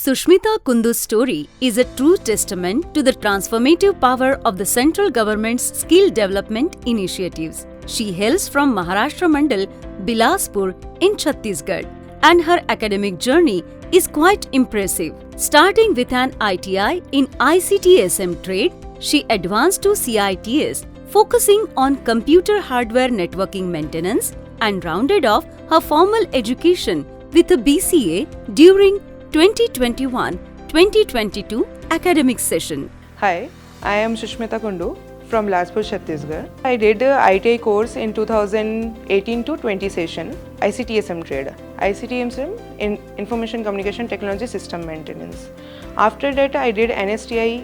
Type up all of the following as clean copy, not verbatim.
Sushmita Kundu's story is a true testament to the transformative power of the central government's skill development initiatives. She hails from Maharashtra Mandal, Bilaspur in Chhattisgarh, and her academic journey is quite impressive. Starting with an ITI in ICTSM Trade, she advanced to CITS, focusing on computer hardware networking maintenance, and rounded off her formal education with a BCA during 2021-2022 academic session. Hi, I am Sushmita Kundu from Bilaspur, Chhattisgarh. I did a ITI course in 2018 to 20 session, ICTSM Trade. ICTSM in Information Communication Technology System Maintenance. After that, I did NSTI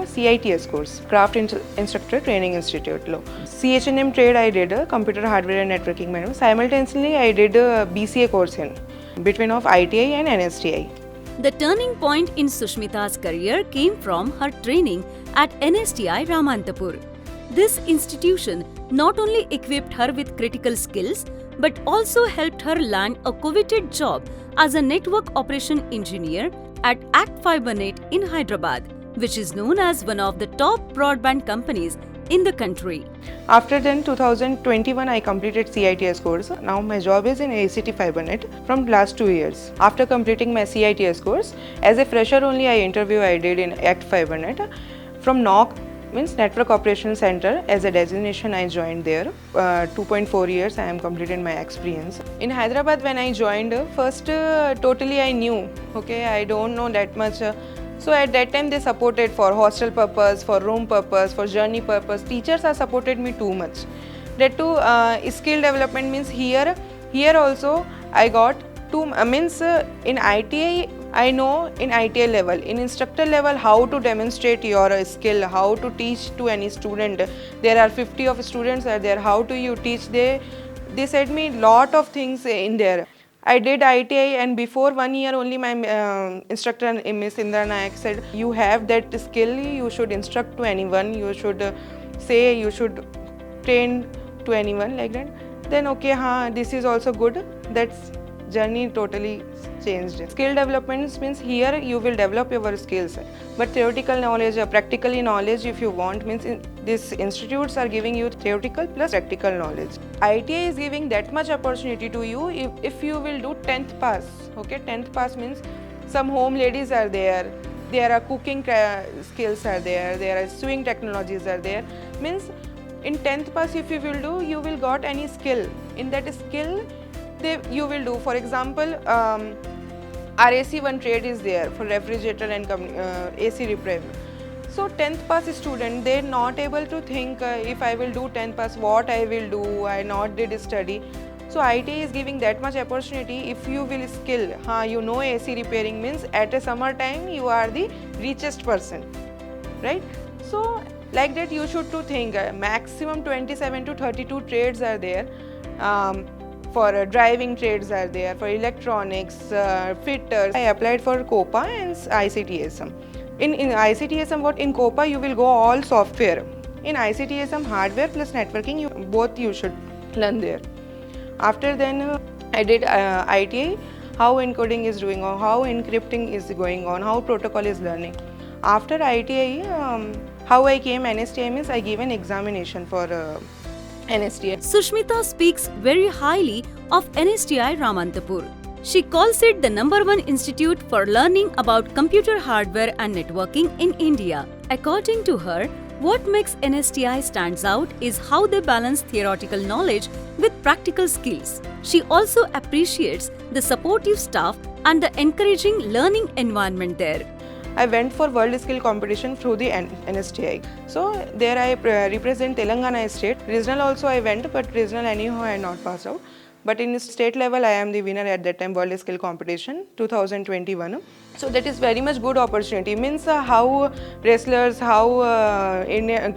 CITS course, Craft Instructor Training Institute. CHNM Trade, I did a Computer Hardware and Networking Maintenance. Simultaneously, I did a BCA course in between of ITI and NSTI. The turning point in Sushmita's career came from her training at NSTI-Ramanthapur. This institution not only equipped her with critical skills but also helped her land a coveted job as a network operation engineer at ACT Fibernet in Hyderabad, which is known as one of the top broadband companies in the country. After then 2021 I completed CITS course. Now my job is in ACT Fibernet from last 2 years. After completing my CITS course, as a fresher only I did in ACT Fibernet. From NOC means Network Operations Center as a designation I joined there. 2.4 years I am completed my experience. In Hyderabad when I joined, first totally I knew, okay, I don't know that much. So at that time they supported for hostel purpose, for room purpose, for journey purpose. Teachers have supported me too much. That too skill development means here also I got in ITI I know in ITI level, in instructor level how to demonstrate your skill, how to teach to any student. There are 50 of students are there, how do you teach? They said me lot of things in there. I did ITI and before 1 year only my instructor Ms. Indra Nayak said, you have that skill, you should instruct to anyone, you should you should train to anyone like that. Then okay, this is also good. That's journey totally changed. Skill development means here you will develop your skills, but theoretical knowledge, practical knowledge if you want means these institutes are giving you theoretical plus practical knowledge. ITI is giving that much opportunity to you if you will do 10th pass. Okay, 10th pass means some home ladies are there are cooking skills are there are sewing technologies are there. Means in 10th pass if you will do, you will got any skill. In that skill you will do, for example, RAC1 trade is there for refrigerator and AC repair. So 10th pass student, they not able to think if I will do 10th pass, what I will do, I not did study. So ITI is giving that much opportunity. If you will skill, you know AC repairing means at a summer time you are the richest person, right? So like that you should to think maximum 27 to 32 trades are there. For driving trades are there, for electronics, fitters. I applied for COPA and ICTSM. In ICTSM, in COPA you will go all software. In ICTSM, hardware plus networking, both you should learn there. After then, I did ITI, how encoding is doing on, how encrypting is going on, how protocol is learning. After ITI, how I came NSTI means I gave an examination for NSTI. Sushmita speaks very highly of NSTI-Ramanthapur. She calls it the #1 institute for learning about computer hardware and networking in India. According to her, what makes NSTI stands out is how they balance theoretical knowledge with practical skills. She also appreciates the supportive staff and the encouraging learning environment there. I went for World Skill Competition through the NSTI. So there I represent Telangana state. Regional also I went, but regional anyhow I not passed out. But in state level I am the winner at that time, World Skill Competition 2021. So that is very much good opportunity. Means how wrestlers, how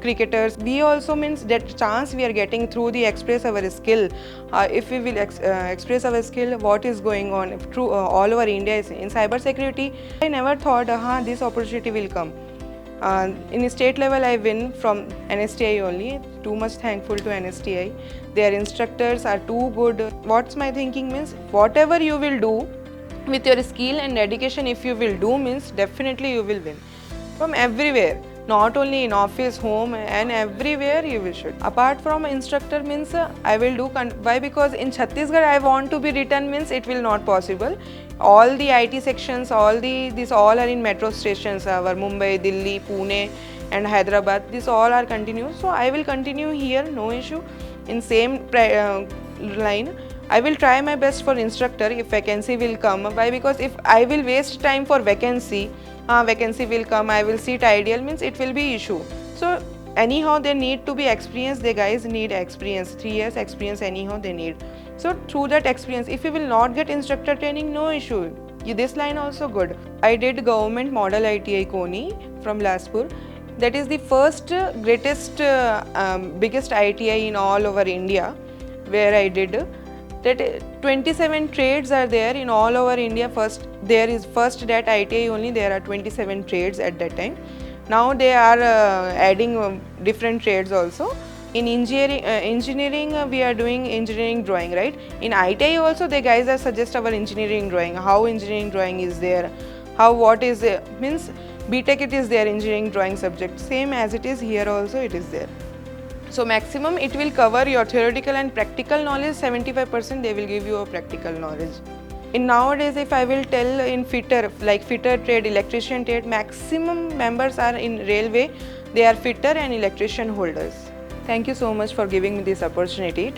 cricketers, we also means that chance we are getting through the express our skill. If we will express our skill, what is going on through all over India in cyber security. I never thought this opportunity will come. In state level I win from NSTI only. Too much thankful to NSTI. Their instructors are too good. What's my thinking means, whatever you will do, with your skill and dedication, if you will do, means definitely you will win from everywhere, not only in office, home, and everywhere you will should. Apart from instructor means I will do why, because in Chhattisgarh I want to be written means it will not possible. All the IT sections, these all are in metro stations, our Mumbai, Delhi, Pune and Hyderabad, these all are continuous. So I will continue here, no issue, in same line. I will try my best for instructor if vacancy will come. Why? Because if I will waste time for vacancy, vacancy will come, I will sit ideal, means it will be issue. So anyhow they need to be experienced, the guys need experience, 3 years experience anyhow they need. So through that experience, if you will not get instructor training, no issue. This line also good. I did government model ITI Koni from Bilaspur. That is the first greatest biggest ITI in all over India, where I did. That 27 trades are there in all over India. First that ITI only there are 27 trades at that time. Now they are adding different trades also. In engineering we are doing engineering drawing, right? In ITI also the guys are suggest our engineering drawing, how engineering drawing is there, what is means BTech it is there, engineering drawing subject, same as it is here also it is there. So maximum it will cover your theoretical and practical knowledge, 75% they will give you a practical knowledge. In nowadays, if I will tell in fitter, like fitter trade, electrician trade, maximum members are in railway, they are fitter and electrician holders. Thank you so much for giving me this opportunity.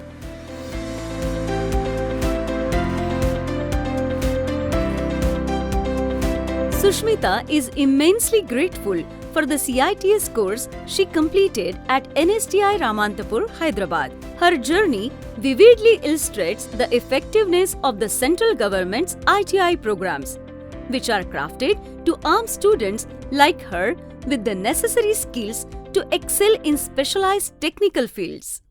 Sushmita is immensely grateful for the CITS course she completed at NSTI-Ramanthapur, Hyderabad. Her journey vividly illustrates the effectiveness of the central government's ITI programs, which are crafted to arm students like her with the necessary skills to excel in specialized technical fields.